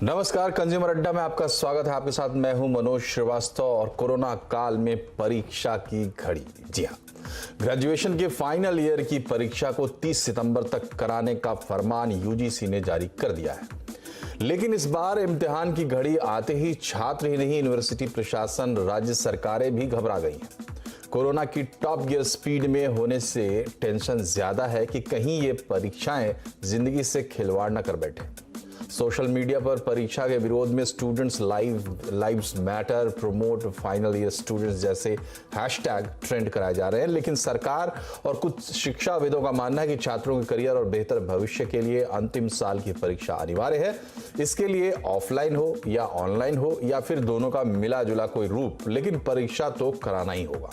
नमस्कार, कंज्यूमर अड्डा में आपका स्वागत है। आपके साथ मैं हूं मनोज श्रीवास्तव और कोरोना काल में परीक्षा की घड़ी। जी हां, ग्रेजुएशन के फाइनल ईयर की परीक्षा को 30 सितंबर तक कराने का फरमान यूजीसी ने जारी कर दिया है। लेकिन इस बार इम्तिहान की घड़ी आते ही छात्र ही नहीं, यूनिवर्सिटी प्रशासन, राज्य सरकारें भी घबरा गई हैं। कोरोना की टॉप गियर स्पीड में होने से टेंशन ज्यादा है कि कहीं ये परीक्षाएं जिंदगी से खिलवाड़ न कर बैठे। सोशल मीडिया पर परीक्षा के विरोध में students lives matter, promote final year students जैसे हैशटैग ट्रेंड कराए जा रहे हैं। लेकिन सरकार और कुछ शिक्षाविदों का मानना है कि छात्रों के करियर और बेहतर भविष्य के लिए अंतिम साल की परीक्षा अनिवार्य है। इसके लिए ऑफलाइन हो या ऑनलाइन हो या फिर दोनों का मिला जुला कोई रूप, लेकिन परीक्षा तो कराना ही होगा।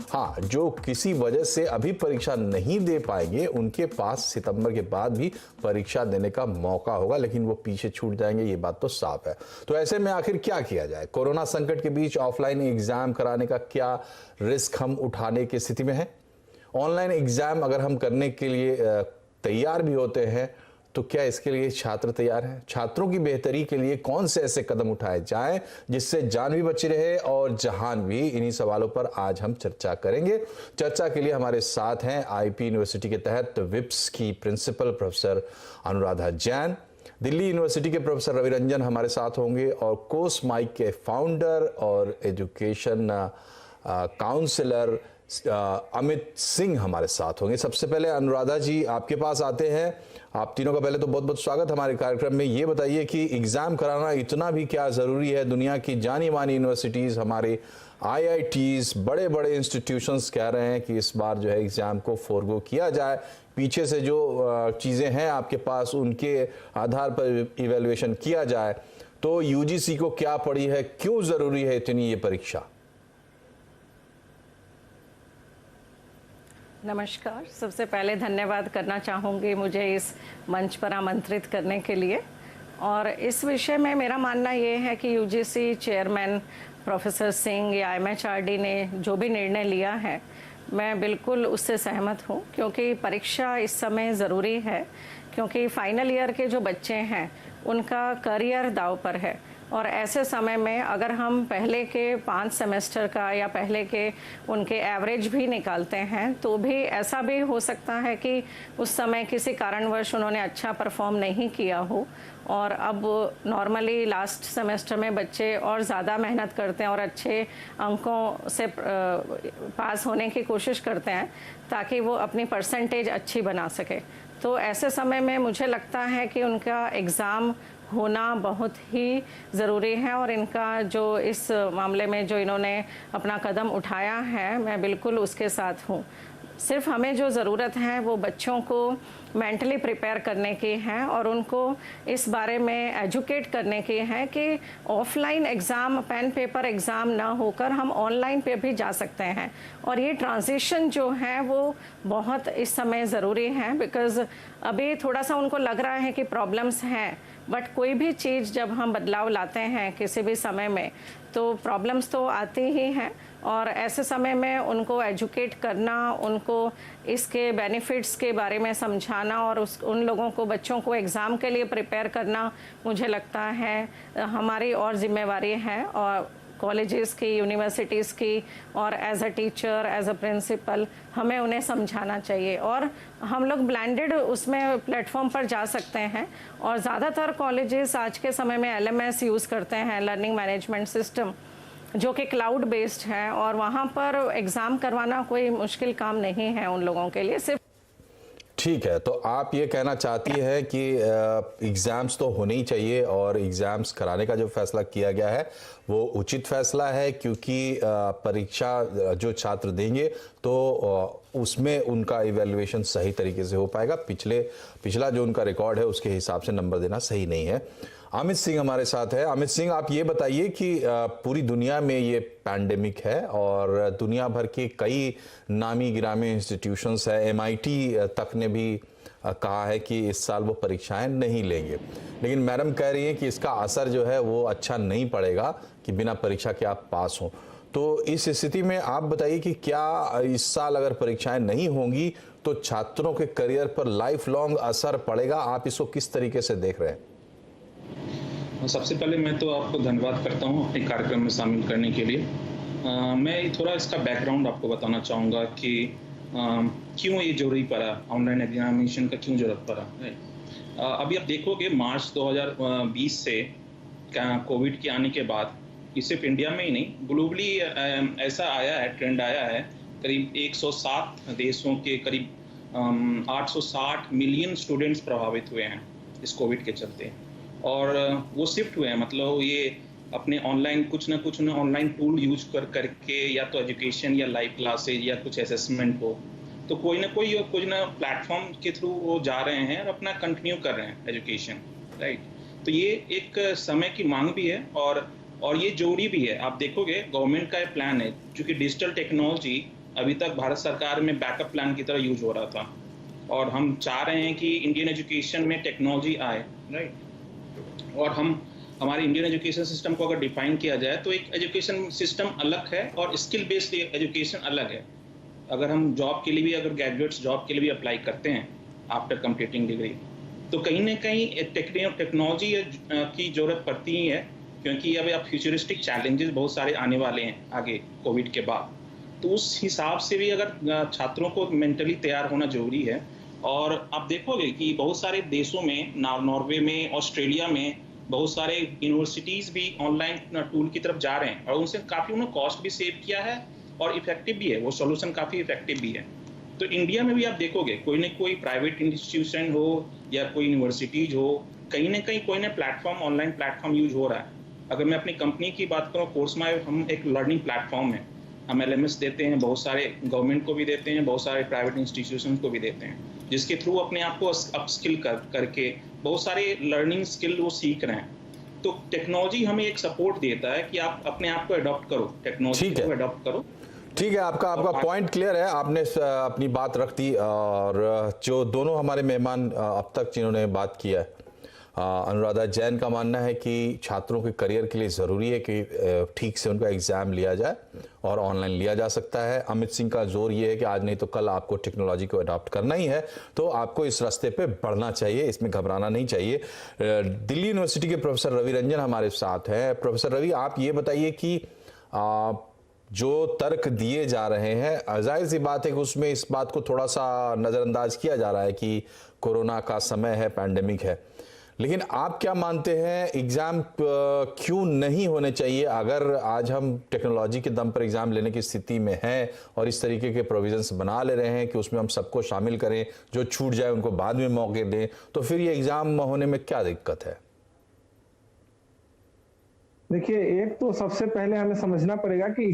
हाँ, जो किसी वजह से अभी परीक्षा नहीं दे पाएंगे उनके पास सितंबर के बाद भी परीक्षा देने का मौका होगा, लेकिन वो पीछे छूट जाएंगे, ये बात तो साफ है। तो ऐसे में आखिर क्या किया जाए? कोरोना संकट के बीच ऑफलाइन एग्जाम कराने का क्या रिस्क हम उठाने की स्थिति में है? ऑनलाइन एग्जाम अगर हम करने के लिए तैयार भी होते हैं तो क्या इसके लिए छात्र तैयार हैं? छात्रों की बेहतरी के लिए कौन से ऐसे कदम उठाए जाएं जिससे जान भी बची रहे और जहान भी? इन्हीं सवालों पर आज हम चर्चा करेंगे। चर्चा के लिए हमारे साथ हैं आईपी यूनिवर्सिटी के तहत विप्स की principal professor Anuradha Jain, Delhi university के प्रोफेसर रवि रंजन हमारे साथ होंगे और कोर्स माइक के फाउंडर और एजुकेशन काउंसलर अमित सिंह हमारे साथ होंगे। सबसे पहले अनुराधा जी, आपके पास आते हैं। आप तीनों का पहले तो बहुत बहुत स्वागत हमारे कार्यक्रम में। ये बताइए कि एग्जाम कराना इतना भी क्या जरूरी है? दुनिया की जानी मानी यूनिवर्सिटीज, हमारे आईआईटीज, बड़े बड़े इंस्टीट्यूशंस कह रहे हैं कि इस बार जो है एग्जाम को फोरगो किया जाए। पीछे से जो चीजें हैं आपके पास उनके आधार पर इवेल्युएशन किया जाए। तो यूजीसी को क्या पड़ी है? क्यों जरूरी है इतनी ये परीक्षा? नमस्कार। सबसे पहले धन्यवाद करना चाहूँगी मुझे इस मंच पर आमंत्रित करने के लिए। और इस विषय में मेरा मानना ये है कि यूजीसी चेयरमैन प्रोफेसर सिंह या एमएचआरडी ने जो भी निर्णय लिया है, मैं बिल्कुल उससे सहमत हूँ, क्योंकि परीक्षा इस समय ज़रूरी है। क्योंकि फाइनल ईयर के जो बच्चे हैं उनका करियर दांव पर है। और ऐसे समय में अगर हम पहले के 5 सेमेस्टर का या पहले के उनके एवरेज भी निकालते हैं तो भी ऐसा भी हो सकता है कि उस समय किसी कारणवश उन्होंने अच्छा परफॉर्म नहीं किया हो। और अब नॉर्मली लास्ट सेमेस्टर में बच्चे और ज़्यादा मेहनत करते हैं और अच्छे अंकों से पास होने की कोशिश करते हैं ताकि वो अपनी परसेंटेज अच्छी बना सके। तो ऐसे समय में मुझे लगता है कि उनका एग्ज़ाम होना बहुत ही ज़रूरी है। और इनका जो इस मामले में जो इन्होंने अपना कदम उठाया है, मैं बिल्कुल उसके साथ हूँ। सिर्फ हमें जो ज़रूरत है वो बच्चों को मेंटली प्रिपेयर करने की है और उनको इस बारे में एजुकेट करने की है कि offline exam, pen paper exam ना होकर हम ऑनलाइन पे भी जा सकते हैं। और ये ट्रांजिशन जो है वो बहुत इस समय ज़रूरी है, बिकॉज़ अभी थोड़ा सा उनको लग रहा है कि प्रॉब्लम्स हैं, बट कोई भी चीज़ जब हम बदलाव लाते हैं किसी भी समय में तो प्रॉब्लम्स तो आती ही हैं। और ऐसे समय में उनको एजुकेट करना, उनको इसके बेनिफिट्स के बारे में समझाना और उन लोगों को, बच्चों को एग्ज़ाम के लिए प्रिपेयर करना, मुझे लगता है हमारी और जिम्मेवारी है। और कॉलेजेस की, यूनिवर्सिटीज़ की, और as a teacher, as a principal हमें उन्हें समझाना चाहिए। और हम लोग ब्लेंडेड उसमें प्लेटफॉर्म पर जा सकते हैं। और ज़्यादातर कॉलेजेस आज के समय में LMS यूज़ करते हैं, लर्निंग मैनेजमेंट सिस्टम, जो कि क्लाउड बेस्ड है। और वहाँ पर एग्ज़ाम करवाना कोई मुश्किल काम नहीं है उन लोगों के लिए। सिर्फ ठीक है, तो आप ये कहना चाहती है कि एग्ज़ाम्स तो होने ही चाहिए और एग्ज़ाम्स कराने का जो फैसला किया गया है वो उचित फैसला है, क्योंकि परीक्षा जो छात्र देंगे तो उसमें उनका इवैल्यूएशन सही तरीके से हो पाएगा। पिछला जो उनका रिकॉर्ड है उसके हिसाब से नंबर देना सही नहीं है। अमित सिंह हमारे साथ है। अमित सिंह, आप ये बताइए कि पूरी दुनिया में ये पैंडेमिक है और दुनिया भर के कई नामी गिरामी इंस्टीट्यूशंस है, MIT तक ने भी कहा है कि इस साल वो परीक्षाएं नहीं लेंगे। लेकिन मैडम कह रही हैं कि इसका असर जो है वो अच्छा नहीं पड़ेगा कि बिना परीक्षा के आप पास हों। तो इस स्थिति में आप बताइए कि क्या इस साल अगर परीक्षाएं नहीं होंगी तो छात्रों के करियर पर लाइफ लॉन्ग असर पड़ेगा? आप इसको किस तरीके से देख रहे हैं? सबसे पहले मैं तो आपको धन्यवाद करता हूँ अपने कार्यक्रम में शामिल करने के लिए। मैं थोड़ा इसका बैकग्राउंड आपको बताना चाहूँगा कि क्यों ये ज़रूरी पड़ा, ऑनलाइन एग्जामिनेशन का क्यों ज़रूरत पड़ा, राइट। अभी आप देखोगे मार्च 2020 से कोविड के आने के बाद, ये सिर्फ इंडिया में ही नहीं, ग्लोबली ऐसा आया है, ट्रेंड आया है, करीब 107 देशों के करीब 860 मिलियन स्टूडेंट्स प्रभावित हुए हैं इस कोविड के चलते। और वो शिफ्ट हुए हैं, मतलब ये अपने ऑनलाइन कुछ ना कुछ ऑनलाइन टूल यूज करके, या तो एजुकेशन या लाइव क्लासेज या कुछ असेसमेंट हो, तो कोई ना प्लेटफॉर्म के थ्रू वो जा रहे हैं और अपना कंटिन्यू कर रहे हैं एजुकेशन, राइट। तो ये एक समय की मांग भी है और ये जरूरी भी है। आप देखोगे गवर्नमेंट का ये प्लान है, क्योंकि डिजिटल टेक्नोलॉजी अभी तक भारत सरकार में बैकअप प्लान की तरह यूज हो रहा था, और हम चाह रहे हैं कि इंडियन एजुकेशन में टेक्नोलॉजी आए, राइट। और हमारे इंडियन एजुकेशन सिस्टम को अगर डिफाइन किया जाए तो एक एजुकेशन सिस्टम अलग है और स्किल बेस्ड एजुकेशन अलग है। अगर हम जॉब के लिए भी, अगर ग्रेजुएट्स जॉब के लिए भी अप्लाई करते हैं आफ्टर कंप्लीटिंग डिग्री, तो कहीं ना कहीं टेक्नोलॉजी की जरूरत पड़ती ही है, क्योंकि अब फ्यूचरिस्टिक चैलेंजेस बहुत सारे आने वाले हैं आगे कोविड के बाद। तो उस हिसाब से भी अगर छात्रों को मेंटली तैयार होना जरूरी है। और आप देखोगे कि बहुत सारे देशों में, नॉर्वे में, ऑस्ट्रेलिया में, बहुत सारे यूनिवर्सिटीज भी ऑनलाइन टूल की तरफ जा रहे हैं, और उनसे काफ़ी उन्होंने कॉस्ट भी सेव किया है और इफेक्टिव भी है, वो सॉल्यूशन काफ़ी इफेक्टिव भी है। तो इंडिया में भी आप देखोगे कोई ना कोई प्राइवेट इंस्टीट्यूशन हो या कोई यूनिवर्सिटीज हो, कहीं ना कहीं कोई ना प्लेटफॉर्म, ऑनलाइन प्लेटफॉर्म यूज हो रहा है। अगर मैं अपनी कंपनी की बात करूँ, कोर्स माई हम एक लर्निंग प्लेटफॉर्म है, हम LMS देते हैं, बहुत सारे गवर्नमेंट को भी देते हैं, बहुत सारे प्राइवेट इंस्टीट्यूशन को भी देते हैं, जिसके थ्रू अपने आप को अपस्किल करके बहुत सारे लर्निंग स्किल वो सीख रहे हैं। तो टेक्नोलॉजी हमें एक सपोर्ट देता है कि आप अपने आप को अडॉप्ट करो, टेक्नोलॉजी को अडॉप्ट करो। ठीक है, आपका पॉइंट क्लियर है, आपने अपनी बात रख दी। और जो दोनों हमारे मेहमान अब तक जिन्होंने बात किया है, अनुराधा जैन का मानना है कि छात्रों के करियर के लिए ज़रूरी है कि ठीक से उनका एग्ज़ाम लिया जाए और ऑनलाइन लिया जा सकता है। अमित सिंह का जोर ये है कि आज नहीं तो कल आपको टेक्नोलॉजी को अडॉप्ट करना ही है, तो आपको इस रास्ते पे बढ़ना चाहिए, इसमें घबराना नहीं चाहिए। दिल्ली यूनिवर्सिटी के प्रोफेसर रवि रंजन हमारे साथ हैं। प्रोफेसर रवि, आप ये बताइए कि जो तर्क दिए जा रहे हैं, जाहिर सी बात है कि उसमें इस बात को थोड़ा सा नज़रअंदाज किया जा रहा है कि कोरोना का समय है, पैंडेमिक है, लेकिन आप क्या मानते हैं, एग्ज़ाम क्यों नहीं होने चाहिए? अगर आज हम टेक्नोलॉजी के दम पर एग्ज़ाम लेने की स्थिति में हैं और इस तरीके के प्रोविजंस बना ले रहे हैं कि उसमें हम सबको शामिल करें, जो छूट जाए उनको बाद में मौके दें, तो फिर ये एग्ज़ाम होने में क्या दिक्कत है? देखिए, एक तो सबसे पहले हमें समझना पड़ेगा कि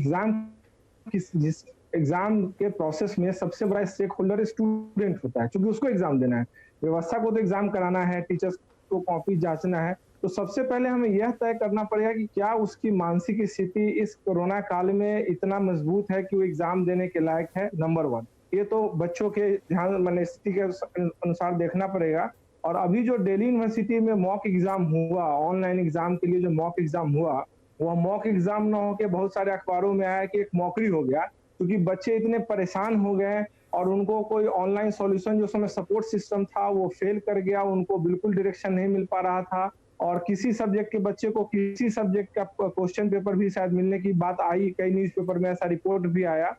जिस एग्जाम के प्रोसेस में सबसे बड़ा स्टेक होल्डर स्टूडेंट होता है, क्योंकि उसको एग्जाम देना है। व्यवस्था को तो एग्जाम कराना है, टीचर्स को कॉपी जांचना है। तो सबसे पहले हमें यह तय करना पड़ेगा कि क्या उसकी मानसिक स्थिति इस कोरोना काल में इतना मजबूत है कि वो एग्जाम देने के लायक है, नंबर 1। ये तो बच्चों के ध्यान स्थिति के अनुसार देखना पड़ेगा। और अभी जो दिल्ली यूनिवर्सिटी में मॉक एग्जाम हुआ, ऑनलाइन एग्जाम के लिए जो मॉक एग्जाम हुआ, वह मॉक एग्जाम न होके बहुत सारे अखबारों में आया कि एक मॉकरी हो गया, क्योंकि बच्चे इतने परेशान हो गए और उनको कोई ऑनलाइन सॉल्यूशन, जो समय सपोर्ट सिस्टम था, वो फेल कर गया, उनको बिल्कुल डायरेक्शन नहीं मिल पा रहा था। और किसी सब्जेक्ट के बच्चे को किसी सब्जेक्ट का क्वेश्चन पेपर भी शायद मिलने की बात आई, कई न्यूज़पेपर में ऐसा रिपोर्ट भी आया।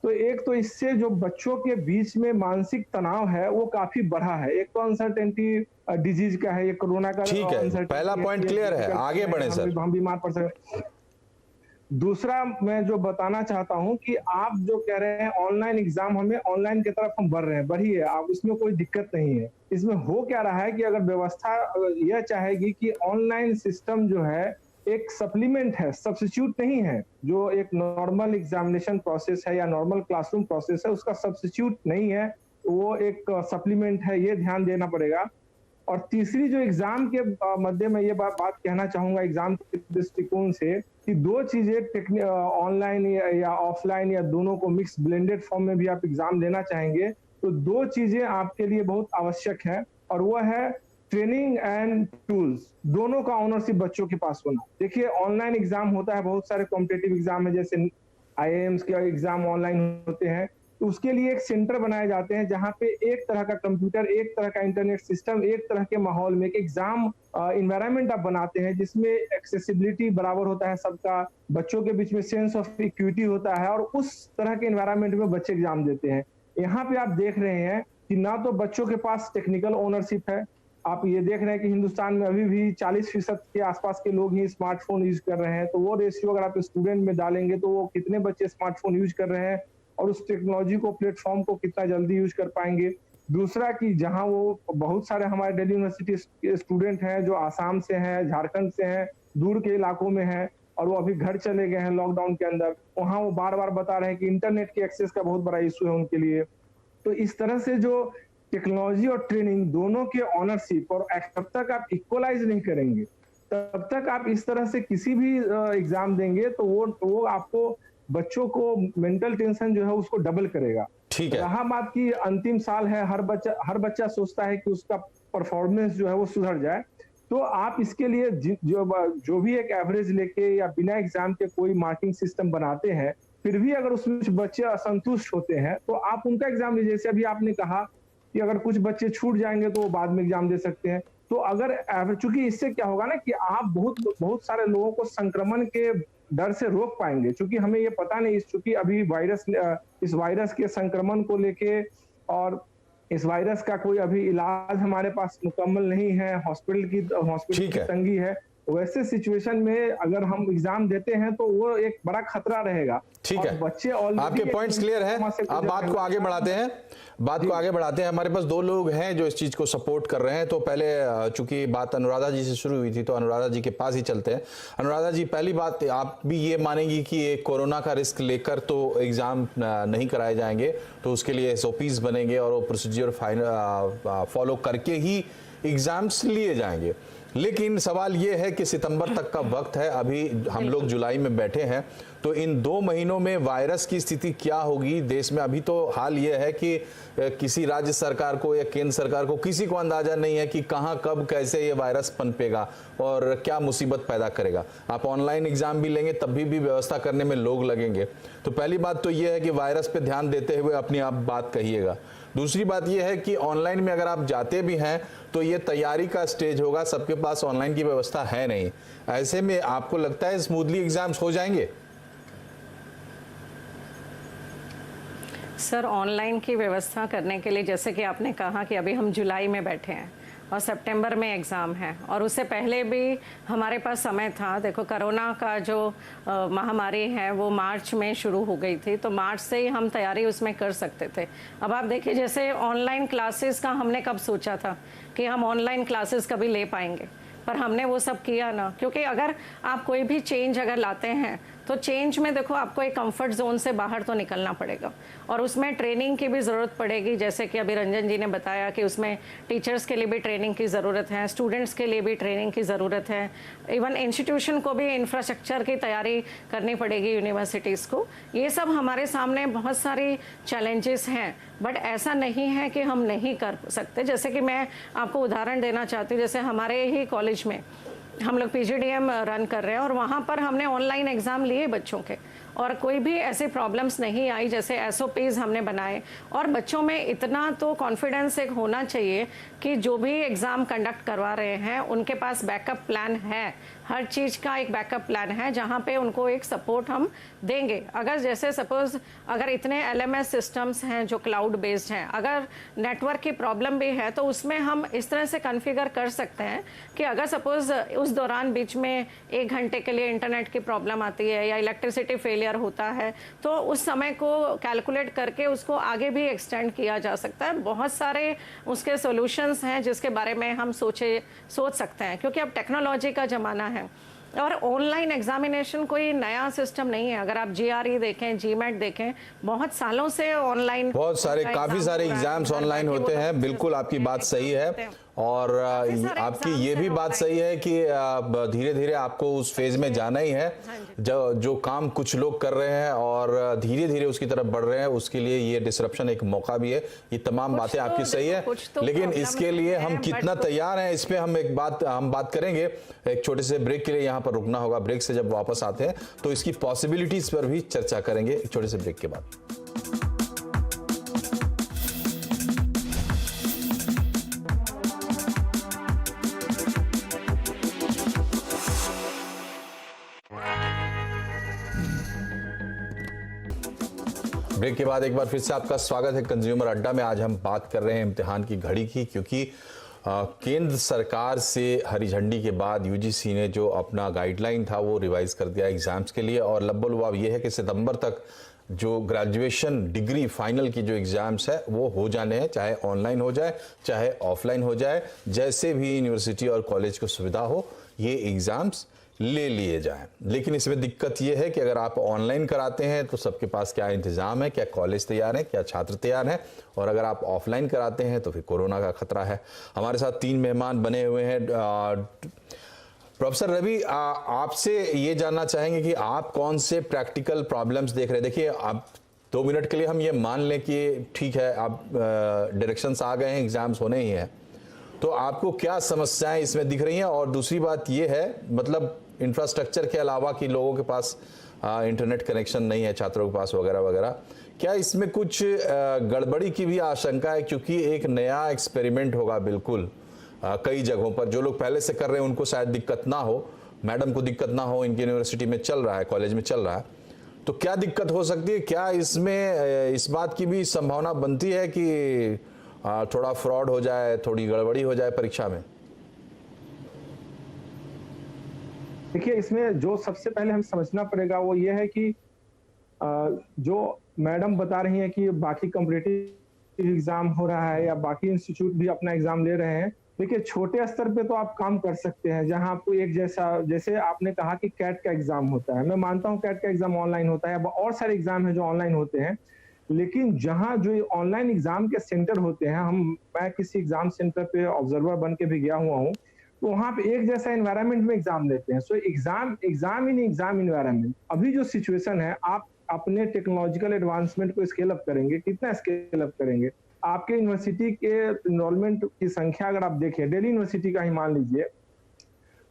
तो एक तो इससे जो बच्चों के बीच में मानसिक तनाव है वो काफी बढ़ा है। एक तो अनसर्टेनिटी डिजीज का है, ये कोरोना का। ठीक है, पहला पॉइंट क्लियर है, आगे बढ़े सर। हम बीमार पड़ सकते। दूसरा मैं जो बताना चाहता हूं कि आप जो कह रहे हैं ऑनलाइन एग्जाम, हमें ऑनलाइन की तरफ हम बढ़ रहे हैं, बढ़िए, आप इसमें कोई दिक्कत नहीं है। इसमें हो क्या रहा है कि अगर व्यवस्था यह चाहेगी कि ऑनलाइन सिस्टम जो है एक सप्लीमेंट है, सब्स्टिट्यूट नहीं है, जो एक नॉर्मल एग्जामिनेशन प्रोसेस है या नॉर्मल क्लासरूम प्रोसेस है, उसका सब्स्टिट्यूट नहीं है, वो एक सप्लीमेंट है, ये ध्यान देना पड़ेगा। और तीसरी जो एग्जाम के मध्य में ये बात कहना चाहूंगा एग्जाम के दृष्टिकोण से, कि दो चीजें, ऑनलाइन या ऑफलाइन या दोनों को मिक्स ब्लेंडेड फॉर्म में भी आप एग्जाम देना चाहेंगे, तो दो चीजें आपके लिए बहुत आवश्यक है, और वह है ट्रेनिंग एंड टूल्स। दोनों का ऑनरशिप बच्चों के पास होना। देखिए, ऑनलाइन एग्जाम होता है, बहुत सारे कॉम्पिटिटिव एग्जाम है, जैसे IIMs के एग्जाम ऑनलाइन होते हैं, तो उसके लिए एक सेंटर बनाए जाते हैं जहां पे एक तरह का कंप्यूटर, एक तरह का इंटरनेट सिस्टम, एक तरह के माहौल में एक एग्जाम इन्वायरमेंट आप बनाते हैं जिसमें एक्सेसिबिलिटी बराबर होता है सबका, बच्चों के बीच में सेंस ऑफ इक्विटी होता है और उस तरह के इन्वायरमेंट में बच्चे एग्जाम देते हैं। यहाँ पे आप देख रहे हैं कि ना तो बच्चों के पास टेक्निकल ओनरशिप है, आप ये देख रहे हैं कि हिंदुस्तान में अभी भी 40% के आसपास के लोग ही स्मार्टफोन यूज कर रहे हैं, तो वो रेशियो अगर आप स्टूडेंट में डालेंगे तो वो कितने बच्चे स्मार्टफोन यूज कर रहे हैं और उस टेक्नोलॉजी को, प्लेटफॉर्म को कितना जल्दी यूज कर पाएंगे। दूसरा कि जहां वो बहुत सारे हमारे दिल्ली यूनिवर्सिटी के स्टूडेंट हैं जो आसाम से हैं, झारखंड से हैं, दूर के इलाकों में हैं और वो अभी घर चले गए हैं लॉकडाउन के अंदर, वहां वो बार बार बता रहे हैं कि इंटरनेट के एक्सेस का बहुत बड़ा इशू है उनके लिए। तो इस तरह से जो टेक्नोलॉजी और ट्रेनिंग दोनों के ऑनरशिप और तब तक आप इक्वलाइज नहीं करेंगे, तब तक आप इस तरह से किसी भी एग्जाम देंगे तो वो आपको बच्चों को मेंटल टेंशन जो है उसको डबल करेगा। ठीक है। रहा बात की अंतिम साल है, हर बच्चा सोचता है कि उसका परफॉर्मेंस जो है वो सुधर जाए, तो आप इसके लिए जो भी एक एवरेज लेके या बिना एग्जाम के कोई मार्किंग सिस्टम बनाते हैं, फिर भी अगर उसमें बच्चे असंतुष्ट होते हैं तो आप उनका एग्जाम लीजिए। जैसे अभी आपने कहा कि अगर कुछ बच्चे छूट जाएंगे तो वो बाद में एग्जाम दे सकते हैं, तो अगर चूंकि इससे क्या होगा ना कि आप बहुत सारे लोगों को संक्रमण के डर से रोक पाएंगे, क्योंकि हमें ये पता नहीं, चूंकि अभी इस वायरस के संक्रमण को लेके और इस वायरस का कोई अभी इलाज हमारे पास मुकम्मल नहीं है, हॉस्पिटल की तंगी है। वैसे सिचुएशन में अगर हम एग्जाम देते हैं तो वो एक बड़ा खतरा रहेगा। ठीक है, बच्चे आपके पॉइंट्स क्लियर है। अब बात को आगे बढ़ाते हैं। हमारे पास दो लोग हैं जो इस चीज को सपोर्ट कर रहे हैं। तो पहले चूंकि बात अनुराधा जी से शुरू हुई थी तो अनुराधा जी के पास ही चलते हैं। अनुराधा जी, पहली बात, आप भी ये मानेंगी कि ये कोरोना का रिस्क लेकर तो एग्जाम नहीं कराए जाएंगे, तो उसके लिए SOPs बनेंगे और वो प्रोसीजर फॉलो करके ही एग्जाम्स लिए जाएंगे। लेकिन सवाल ये है कि सितंबर तक का वक्त है, अभी हम लोग जुलाई में बैठे हैं, तो इन 2 महीनों में वायरस की स्थिति क्या होगी देश में? अभी तो हाल ये है कि किसी राज्य सरकार को या केंद्र सरकार को किसी को अंदाजा नहीं है कि कहां कब कैसे ये वायरस पनपेगा और क्या मुसीबत पैदा करेगा। आप ऑनलाइन एग्जाम भी लेंगे तब भी व्यवस्था करने में लोग लगेंगे। तो पहली बात तो ये है कि वायरस पे ध्यान देते हुए अपनी आप बात कहिएगा। दूसरी बात यह है कि ऑनलाइन में अगर आप जाते भी हैं तो ये तैयारी का स्टेज होगा, सबके पास ऑनलाइन की व्यवस्था है नहीं। ऐसे में आपको लगता है स्मूथली एग्जाम्स हो जाएंगे? सर, ऑनलाइन की व्यवस्था करने के लिए, जैसे कि आपने कहा कि अभी हम जुलाई में बैठे हैं और सितंबर में एग्ज़ाम है और उससे पहले भी हमारे पास समय था। देखो, कोरोना का जो महामारी है वो मार्च में शुरू हो गई थी, तो मार्च से ही हम तैयारी उसमें कर सकते थे। अब आप देखिए, जैसे ऑनलाइन क्लासेस का हमने कब सोचा था कि हम ऑनलाइन क्लासेस कभी ले पाएंगे, पर हमने वो सब किया ना, क्योंकि अगर आप कोई भी चेंज अगर लाते हैं तो चेंज में देखो आपको एक कंफर्ट जोन से बाहर तो निकलना पड़ेगा और उसमें ट्रेनिंग की भी ज़रूरत पड़ेगी। जैसे कि अभी रंजन जी ने बताया कि उसमें टीचर्स के लिए भी ट्रेनिंग की ज़रूरत है, स्टूडेंट्स के लिए भी ट्रेनिंग की ज़रूरत है, इवन इंस्टीट्यूशन को भी इंफ्रास्ट्रक्चर की तैयारी करनी पड़ेगी, यूनिवर्सिटीज़ को। ये सब हमारे सामने बहुत सारी चैलेंजेस हैं, बट ऐसा नहीं है कि हम नहीं कर सकते। जैसे कि मैं आपको उदाहरण देना चाहती हूँ, जैसे हमारे ही कॉलेज में हम लोग PGDM रन कर रहे हैं और वहाँ पर हमने ऑनलाइन एग्ज़ाम लिए बच्चों के और कोई भी ऐसी प्रॉब्लम्स नहीं आई। जैसे SOPs हमने बनाए और बच्चों में इतना तो कॉन्फिडेंस एक होना चाहिए कि जो भी एग्ज़ाम कंडक्ट करवा रहे हैं उनके पास बैकअप प्लान है, हर चीज़ का एक बैकअप प्लान है जहाँ पे उनको एक सपोर्ट हम देंगे। अगर जैसे सपोज़ अगर इतने LMS सिस्टम्स हैं जो क्लाउड बेस्ड हैं, अगर नेटवर्क की प्रॉब्लम भी है तो उसमें हम इस तरह से कॉन्फ़िगर कर सकते हैं कि अगर सपोज़ उस दौरान बीच में 1 घंटे के लिए इंटरनेट की प्रॉब्लम आती है या इलेक्ट्रिसिटी फेलियर होता है तो उस समय को कैलकुलेट करके उसको आगे भी एक्सटेंड किया जा सकता है। बहुत सारे उसके सॉल्यूशंस हैं जिसके बारे में हम सोच सकते हैं, क्योंकि अब टेक्नोलॉजी का ज़माना है और ऑनलाइन एग्जामिनेशन कोई नया सिस्टम नहीं है। अगर आप GRE देखें, GMAT देखें, बहुत सालों से ऑनलाइन, बहुत सारे काफी सारे एग्जाम्स ऑनलाइन होते हैं। बिल्कुल आपकी बात सही है और आपकी ये भी बात सही है कि धीरे धीरे आपको उस फेज में जाना ही है। जो काम कुछ लोग कर रहे हैं और धीरे धीरे उसकी तरफ बढ़ रहे हैं, उसके लिए ये डिसरप्शन एक मौका भी है। ये तमाम बातें आपकी सही है, लेकिन इसके लिए हम कितना तैयार हैं इस पे हम बात करेंगे। एक छोटे से ब्रेक के लिए यहाँ पर रुकना होगा। ब्रेक से जब वापस आते हैं तो इसकी पॉसिबिलिटीज पर भी चर्चा करेंगे, एक छोटे से ब्रेक के बाद। ब्रेक के बाद एक बार फिर से आपका स्वागत है कंज्यूमर अड्डा में। आज हम बात कर रहे हैं इम्तिहान की घड़ी की, क्योंकि केंद्र सरकार से हरी झंडी के बाद यूजीसी ने जो अपना गाइडलाइन था वो रिवाइज कर दिया एग्जाम्स के लिए। और लब्बुल ये है कि सितंबर तक जो ग्रेजुएशन डिग्री फाइनल की जो एग्जाम्स है वो हो जाने हैं, चाहे ऑनलाइन हो जाए चाहे ऑफलाइन हो जाए, जैसे भी यूनिवर्सिटी और कॉलेज को सुविधा हो ये एग्जाम्स ले लिए जाएं। लेकिन इसमें दिक्कत ये है कि अगर आप ऑनलाइन कराते हैं तो सबके पास क्या इंतजाम है, क्या कॉलेज तैयार है, क्या छात्र तैयार हैं, और अगर आप ऑफलाइन कराते हैं तो फिर कोरोना का खतरा है। हमारे साथ 3 मेहमान बने हुए हैं। प्रोफेसर रवि, आपसे ये जानना चाहेंगे कि आप कौन से प्रैक्टिकल प्रॉब्लम्स देख रहे हैं। देखिए, आप 2 मिनट के लिए हम ये मान लें कि ठीक है, आप डायरेक्शंस आ गए हैं, एग्जाम्स होने ही हैं, तो आपको क्या समस्याएं इसमें दिख रही हैं। और दूसरी बात ये है, मतलब इंफ्रास्ट्रक्चर के अलावा कि लोगों के पास इंटरनेट कनेक्शन नहीं है, छात्रों के पास वगैरह वगैरह, क्या इसमें कुछ गड़बड़ी की भी आशंका है? क्योंकि एक नया एक्सपेरिमेंट होगा बिल्कुल कई जगहों पर। जो लोग पहले से कर रहे हैं उनको शायद दिक्कत ना हो, मैडम को दिक्कत ना हो, इनकी यूनिवर्सिटी में चल रहा है, कॉलेज में चल रहा है, तो क्या दिक्कत हो सकती है? क्या इसमें इस बात की भी संभावना बनती है कि थोड़ा फ्रॉड हो जाए, थोड़ी गड़बड़ी हो जाए परीक्षा में? देखिए, इसमें जो सबसे पहले हम समझना पड़ेगा वो ये है कि जो मैडम बता रही हैं कि बाकी कॉम्पिटिटिव एग्जाम हो रहा है या बाकी इंस्टीट्यूट भी अपना एग्जाम ले रहे हैं। देखिए, छोटे स्तर पे तो आप काम कर सकते हैं, जहां आपको एक जैसे आपने कहा कि कैट का एग्जाम होता है, मैं मानता हूं कैट का एग्जाम ऑनलाइन होता है, और सारे एग्जाम है जो ऑनलाइन होते हैं। लेकिन जहां जो ऑनलाइन एग्जाम के सेंटर होते हैं, मैं किसी एग्जाम सेंटर पे ऑब्जर्वर बन के भी गया हुआ हूँ, तो वहां पे एक जैसा एनवायरनमेंट में एग्जाम लेते हैं। So exam in exam environment. अभी जो सिचुएशन है, आप अपने टेक्नोलॉजिकल एडवांसमेंट को स्केल अप करेंगे, कितना स्केल अप करेंगे? आपके यूनिवर्सिटी के एनरोलमेंट की संख्या अगर आप देखें, दिल्ली यूनिवर्सिटी का ही मान लीजिए,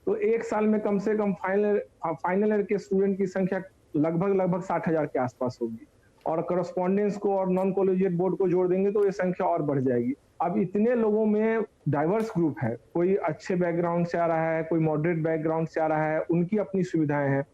तो एक साल में कम से कम फाइनल ईयर के स्टूडेंट की संख्या लगभग 60,000 के आसपास होगी, और करस्पॉन्डेंस को और नॉन कॉलेजिएट बोर्ड को जोड़ देंगे तो ये संख्या और बढ़ जाएगी। अब इतने लोगों में डाइवर्स ग्रुप है, कोई अच्छे बैकग्राउंड से आ रहा है, कोई मॉडरेट बैकग्राउंड से आ रहा है, उनकी अपनी सुविधाएं हैं।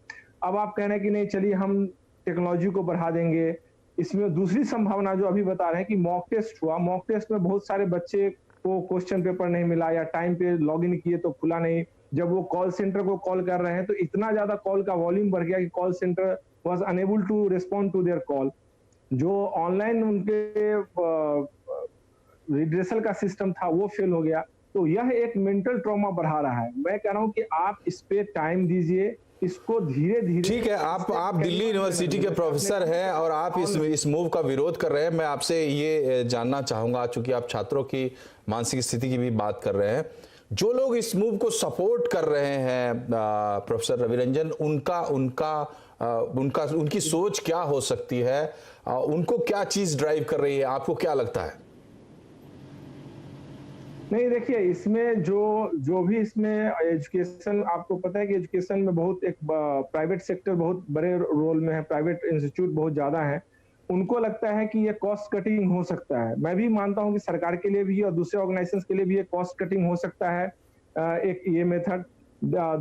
अब आप कह रहे हैं कि नहीं, चलिए हम टेक्नोलॉजी को बढ़ा देंगे। इसमें दूसरी संभावना जो अभी बता रहे हैं कि मॉक टेस्ट हुआ, मॉक टेस्ट में बहुत सारे बच्चे को क्वेश्चन पेपर नहीं मिला या टाइम पे लॉग इन किए तो खुला नहीं। जब वो कॉल सेंटर को कॉल कर रहे हैं तो इतना ज्यादा कॉल का वॉल्यूम बढ़ गया कि call centre was unable to respond to their call. जो ऑनलाइन उनके रिड्रेसल का सिस्टम था वो फेल हो गया। तो यह एक मेंटल ट्रॉमा बढ़ा रहा है। मैं कह रहा हूं कि आप इस पे टाइम दीजिए, इसको धीरे धीरे। ठीक है, आप दिल्ली यूनिवर्सिटी के प्रोफेसर हैं और आप इस मूव का विरोध कर रहे हैं। मैं आपसे ये जानना चाहूंगा, चूंकि आप छात्रों की मानसिक स्थिति की भी बात कर रहे हैं, जो लोग इस मूव को सपोर्ट कर रहे हैं प्रोफेसर रवि रंजन, उनकी सोच क्या हो सकती है? उनको क्या चीज ड्राइव कर रही है? आपको क्या लगता है? नहीं, देखिए, इसमें जो भी इसमें एजुकेशन, आपको पता है कि एजुकेशन में बहुत एक प्राइवेट सेक्टर बहुत बड़े रोल में है, प्राइवेट इंस्टीट्यूट बहुत ज्यादा है। उनको लगता है कि ये कॉस्ट कटिंग हो सकता है। मैं भी मानता हूं कि सरकार के लिए भी और दूसरे ऑर्गेनाइजेशंस के लिए भी ये कॉस्ट कटिंग हो सकता है, एक ये मेथड।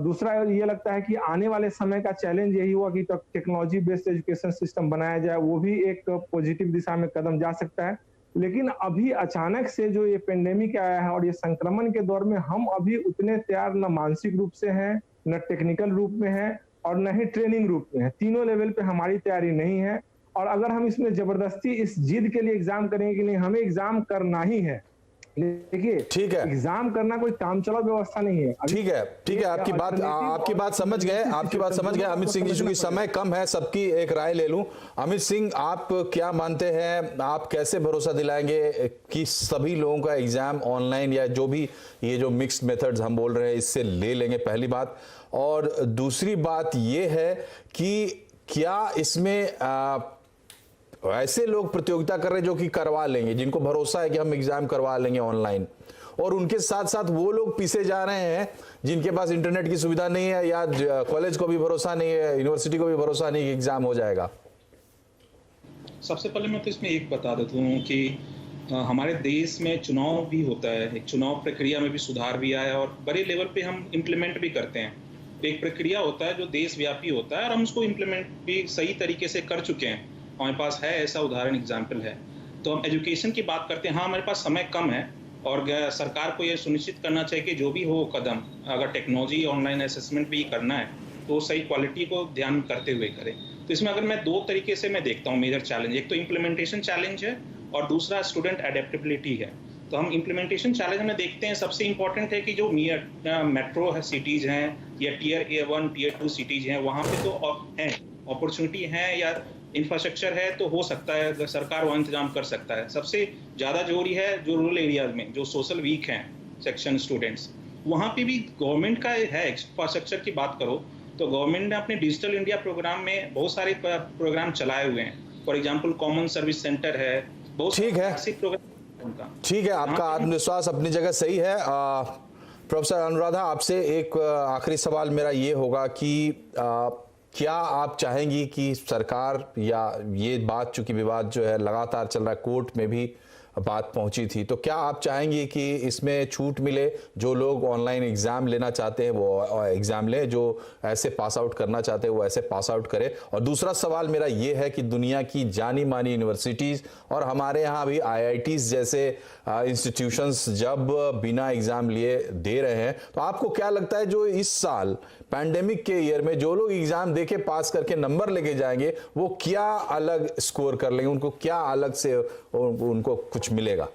दूसरा ये लगता है कि आने वाले समय का चैलेंज यही हुआ कि टेक्नोलॉजी बेस्ड एजुकेशन सिस्टम बनाया जाए, वो भी एक पॉजिटिव दिशा में कदम जा सकता है। लेकिन अभी अचानक से जो ये पेंडेमिक आया है और ये संक्रमण के दौर में हम अभी उतने तैयार न मानसिक रूप से हैं, न टेक्निकल रूप में हैं और न ही ट्रेनिंग रूप में है। तीनों लेवल पे हमारी तैयारी नहीं है। और अगर हम इसमें जबरदस्ती इस जिद के लिए एग्जाम करेंगे कि नहीं हमें एग्जाम करना ही है, देखिए, ठीक है, एग्जाम करना कोई कामचला व्यवस्था नहीं है। ठीक है, आपकी बात समझ गए अमित सिंह जी। चूंकि समय कम है, सबकी एक राय ले लूं। अमित सिंह, आप क्या मानते हैं, आप कैसे भरोसा दिलाएंगे कि सभी लोगों का एग्जाम ऑनलाइन या जो भी ये जो मिक्स्ड मेथड्स हम बोल रहे हैं इससे ले लेंगे? पहली बात। और दूसरी बात ये है कि क्या इसमें ऐसे लोग प्रतियोगिता कर रहे हैं जो कि करवा लेंगे, जिनको भरोसा है कि हम एग्जाम करवा लेंगे ऑनलाइन, और उनके साथ साथ वो लोग पीछे जा रहे हैं जिनके पास इंटरनेट की सुविधा नहीं है या कॉलेज को भी भरोसा नहीं है, यूनिवर्सिटी को भी भरोसा नहीं कि एग्जाम हो जाएगा? सबसे पहले मैं तो इसमें एक बता देता हूँ कि हमारे देश में चुनाव भी होता है, एक चुनाव प्रक्रिया में भी सुधार भी आया और बड़े लेवल पे हम इम्प्लीमेंट भी करते हैं। एक प्रक्रिया होता है जो देशव्यापी होता है और हम उसको इम्प्लीमेंट भी सही तरीके से कर चुके हैं। हमारे पास है ऐसा उदाहरण एग्जाम्पल है। तो हम एजुकेशन की बात करते हैं, हाँ हमारे पास समय कम है और सरकार को ये सुनिश्चित करना चाहिए कि जो भी हो कदम, अगर टेक्नोलॉजी ऑनलाइन असेसमेंट भी करना है तो सही क्वालिटी को ध्यान करते हुए करें। तो इसमें अगर मैं 2 तरीके से मैं देखता हूँ मेजर चैलेंज, एक तो इम्प्लीमेंटेशन चैलेंज है और दूसरा स्टूडेंट एडेप्टेबिलिटी है। तो हम इम्प्लीमेंटेशन चैलेंज में देखते हैं, सबसे इंपॉर्टेंट है कि जो मेट्रो सिटीज़ हैं या टियर A1 टियर 2 सिटीज़ हैं, वहाँ पे तो हैं अपॉर्चुनिटी है या इंफ्रास्ट्रक्चर है, तो हो सकता है अगर सरकार वहाँ इंतजाम कर सकता है। सबसे ज़्यादा जरूरी है जो रूरल एरियाज में जो सोशल वीक हैं सेक्शन स्टूडेंट्स, वहाँ पे भी गवर्नमेंट का है। इंफ्रास्ट्रक्चर की बात करो तो गवर्नमेंट ने अपने डिजिटल इंडिया प्रोग्राम में बहुत सारे प्रोग्राम चलाए हुए हैं। For example common service centre है, बहुत ठीक है, ऐसे प्रोग्राम उनका। ठीक है, आपका आत्मविश्वास अपनी जगह सही है। प्रोफेसर अनुराधा, आपसे एक आखिरी सवाल मेरा ये होगा कि क्या आप चाहेंगी कि सरकार, या ये बात चूंकि विवाद जो है लगातार चल रहा है, कोर्ट में भी बात पहुंची थी, तो क्या आप चाहेंगी कि इसमें छूट मिले, जो लोग ऑनलाइन एग्जाम लेना चाहते हैं वो एग्जाम लें, जो ऐसे पास आउट करना चाहते हैं वो ऐसे पास आउट करें? और दूसरा सवाल मेरा ये है कि दुनिया की जानी मानी यूनिवर्सिटीज़ और हमारे यहाँ भी IITs जैसे इंस्टीट्यूशंस जब बिना एग्जाम लिए दे रहे हैं, तो आपको क्या लगता है जो इस साल पैंडेमिक के ईयर में जो लोग एग्जाम देके पास करके नंबर लेके जाएंगे वो क्या अलग स्कोर कर लेंगे, उनको क्या अलग से उनको कुछ मिलेगा?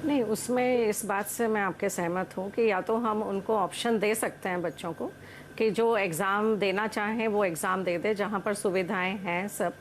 नहीं, उसमें इस बात से मैं आपके सहमत हूँ कि या तो हम उनको ऑप्शन दे सकते हैं बच्चों को कि जो एग्ज़ाम देना चाहें वो एग्ज़ाम दे दे, जहाँ पर सुविधाएं हैं सब।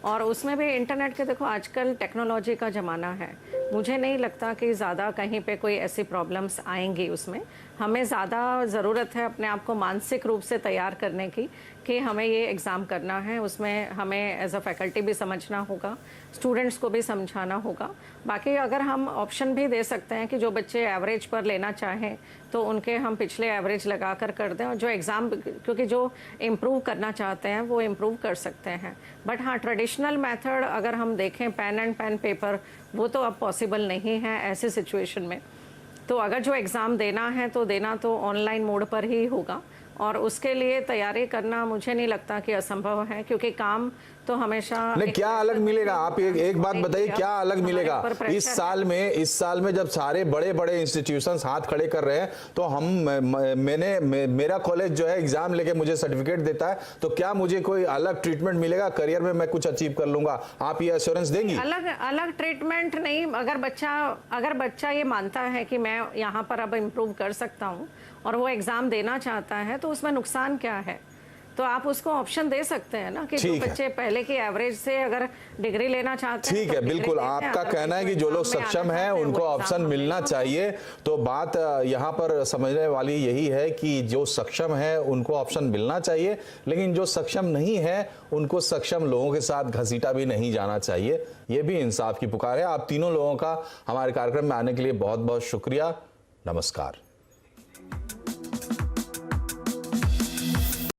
और उसमें भी इंटरनेट के, देखो आजकल टेक्नोलॉजी का ज़माना है, मुझे नहीं लगता कि ज़्यादा कहीं पे कोई ऐसी प्रॉब्लम्स आएंगी उसमें। हमें ज़्यादा ज़रूरत है अपने आप को मानसिक रूप से तैयार करने की कि हमें ये एग्ज़ाम करना है। उसमें हमें एज अ फैकल्टी भी समझना होगा, स्टूडेंट्स को भी समझाना होगा। बाकी अगर हम ऑप्शन भी दे सकते हैं कि जो बच्चे एवरेज पर लेना चाहें तो उनके हम पिछले एवरेज लगा कर दें, और जो एग्ज़ाम, क्योंकि जो इम्प्रूव करना चाहते हैं वो इम्प्रूव कर सकते हैं। बट हाँ, ट्रेडिशनल मेथड अगर हम देखें पेन एंड पेन पेपर, वो तो अब पॉसिबल नहीं है ऐसी सिचुएशन में। तो अगर जो एग्ज़ाम देना है तो देना तो ऑनलाइन मोड पर ही होगा, और उसके लिए तैयारी करना मुझे नहीं लगता कि असंभव है, क्योंकि काम तो हमेशा। नहीं, क्या अलग मिलेगा? आप एक बात बताइए, क्या अलग मिलेगा इस साल में जब सारे बड़े बड़े इंस्टीट्यूशंस हाथ खड़े कर रहे हैं, तो मेरा कॉलेज जो है एग्जाम लेके मुझे सर्टिफिकेट देता है, तो क्या मुझे कोई अलग ट्रीटमेंट मिलेगा? करियर में मैं कुछ अचीव कर लूंगा, आप ये एश्योरेंस देंगी? अलग ट्रीटमेंट नहीं। अगर बच्चा ये मानता है कि मैं यहाँ पर अब इम्प्रूव कर सकता हूँ और वो एग्ज़ाम देना चाहता है, तो उसमें नुकसान क्या है? तो आप उसको ऑप्शन दे सकते हैं ना कि जो बच्चे पहले की एवरेज से अगर डिग्री लेना चाहते हैं। ठीक है, बिल्कुल आपका कहना है कि जो लोग सक्षम हैं उनको ऑप्शन मिलना चाहिए। तो बात यहाँ पर समझने वाली यही है कि जो सक्षम है उनको ऑप्शन मिलना चाहिए, लेकिन जो सक्षम नहीं है उनको सक्षम लोगों के साथ घसीटा भी नहीं जाना चाहिए। ये भी इंसाफ की पुकार है। आप तीनों लोगों का हमारे कार्यक्रम में आने के लिए बहुत बहुत शुक्रिया। नमस्कार।